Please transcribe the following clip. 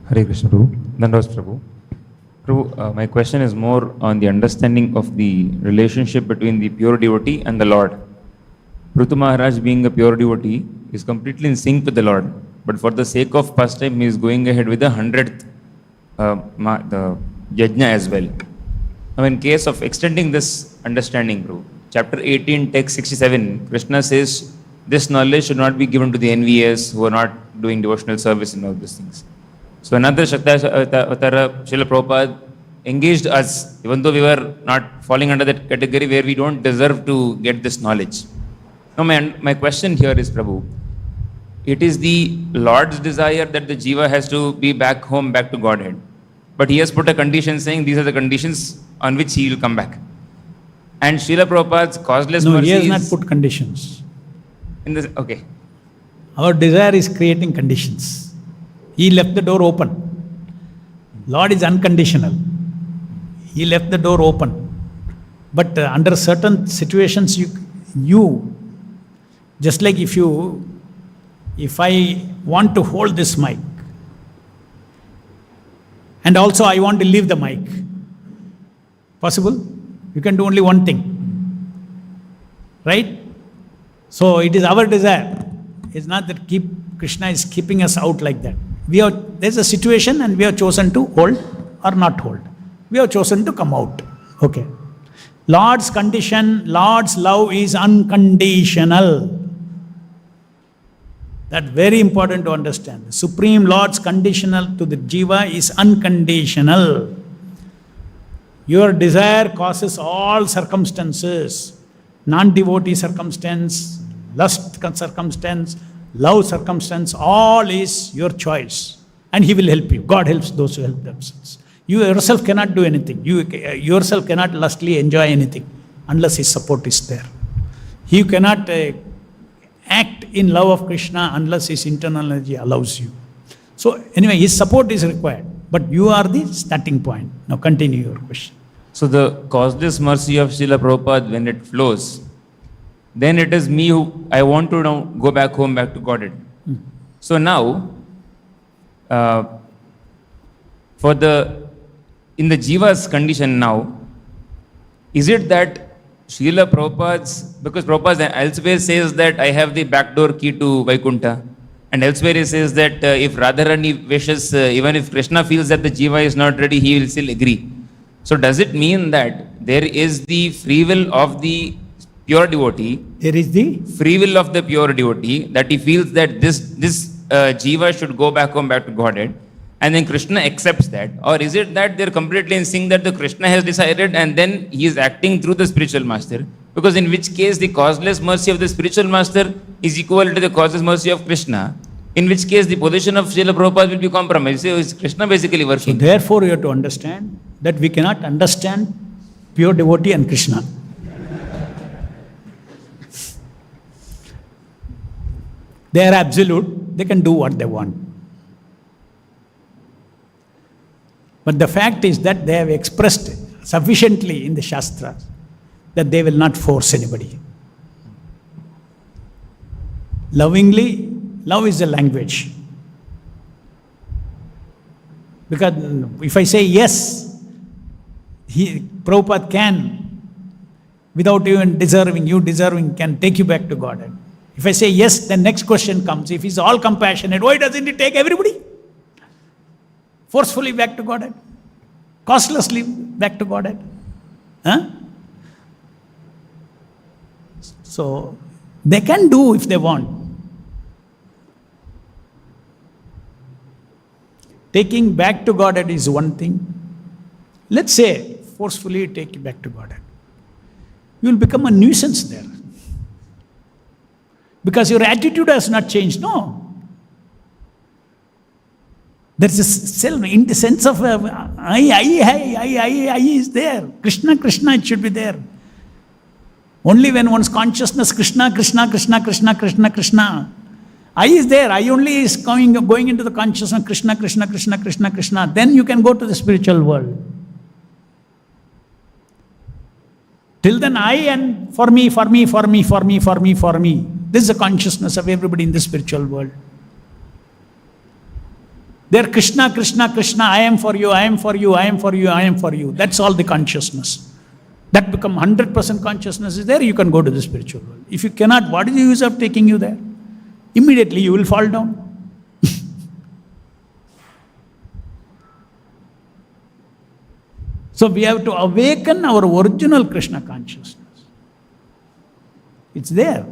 Hare Krishna Prabhu. Dandavat Prabhu. Prabhu, my question is more on the understanding of the relationship between the pure devotee and the Lord. Prithu Maharaj, being a pure devotee, is completely in sync with the Lord. But for the sake of pastime, he is going ahead with the 100th the yajna as well. Now, in case of extending this understanding, Prabhu, chapter 18, text 67, Krishna says, this knowledge should not be given to the envious who are not doing devotional service and all these things. So another Avatara, Srila Prabhupada engaged us, even though we were not falling under that category where we don't deserve to get this knowledge. Now my question here is, Prabhu, it is the Lord's desire that the jiva has to be back home, back to Godhead. But he has put a condition saying these are the conditions on which he will come back. And Srila Prabhupada's causeless mercy he has not put conditions. In this, okay. Our desire is creating conditions. He left the door open. Lord is unconditional. He left the door open. But under certain situations, you just like if I want to hold this mic, and also I want to leave the mic, possible? You can do only one thing, right? So it is our desire. It's not that Krishna is keeping us out like that. There's a situation and we have chosen to hold or not hold. We have chosen to come out. Okay. Lord's condition, Lord's love is unconditional. That's very important to understand. The Supreme Lord's conditional to the jiva is unconditional. Your desire causes all circumstances, non-devotee circumstance, lust circumstance, love circumstance, all is your choice. And He will help you. God helps those who help themselves. You yourself cannot do anything. You yourself cannot lustily enjoy anything unless His support is there. You cannot act in love of Krishna unless His internal energy allows you. So anyway, His support is required. But you are the starting point. Now continue your question. So the causeless mercy of Srila Prabhupada, when it flows, then it is me who, I want to now go back home, back to Godhead. So now, in the jiva's condition now, is it that Srila Prabhupada's, because Prabhupada elsewhere says that I have the backdoor key to Vaikuntha, and elsewhere he says that if Radharani wishes, even if Krishna feels that the jiva is not ready, he will still agree. So does it mean that there is the free will of the pure devotee? There is the free will of the pure devotee, that he feels that this jiva should go back home, back to Godhead, and then Krishna accepts that? Or is it that they're completely in sync, that the Krishna has decided and then he is acting through the spiritual master? Because in which case the causeless mercy of the spiritual master is equal to the causeless mercy of Krishna, in which case the position of Srila Prabhupada will be compromised. So is Krishna basically working? So therefore you have to understand that we cannot understand pure devotee and Krishna. They are absolute, they can do what they want. But the fact is that they have expressed sufficiently in the Shastras that they will not force anybody. Lovingly, love is the language. Because if I say yes, Prabhupada can, without even deserving, you deserving, can take you back to Godhead. If I say yes, then next question comes. If He's all compassionate, why doesn't He take everybody forcefully back to Godhead? Costlessly back to Godhead? Huh? So, they can do if they want. Taking back to Godhead is one thing. Let's say, forcefully take you back to Godhead. You will become a nuisance there. Because your attitude has not changed. No. There's a self, in the sense of I is there. Krishna, Krishna, it should be there. Only when one's consciousness, Krishna, Krishna, Krishna, Krishna, Krishna, Krishna. I is there. I only is going into the consciousness, Krishna, Krishna, Krishna, Krishna, Krishna. Then you can go to the spiritual world. Till then, I and for me, for me, for me, for me, for me, for me. This is the consciousness of everybody in the spiritual world. They're Krishna, Krishna, Krishna, I am for you, I am for you, I am for you, I am for you. That's all the consciousness. That become 100% consciousness is there, you can go to the spiritual world. If you cannot, what is the use of taking you there? Immediately you will fall down. So we have to awaken our original Krishna consciousness. It's there.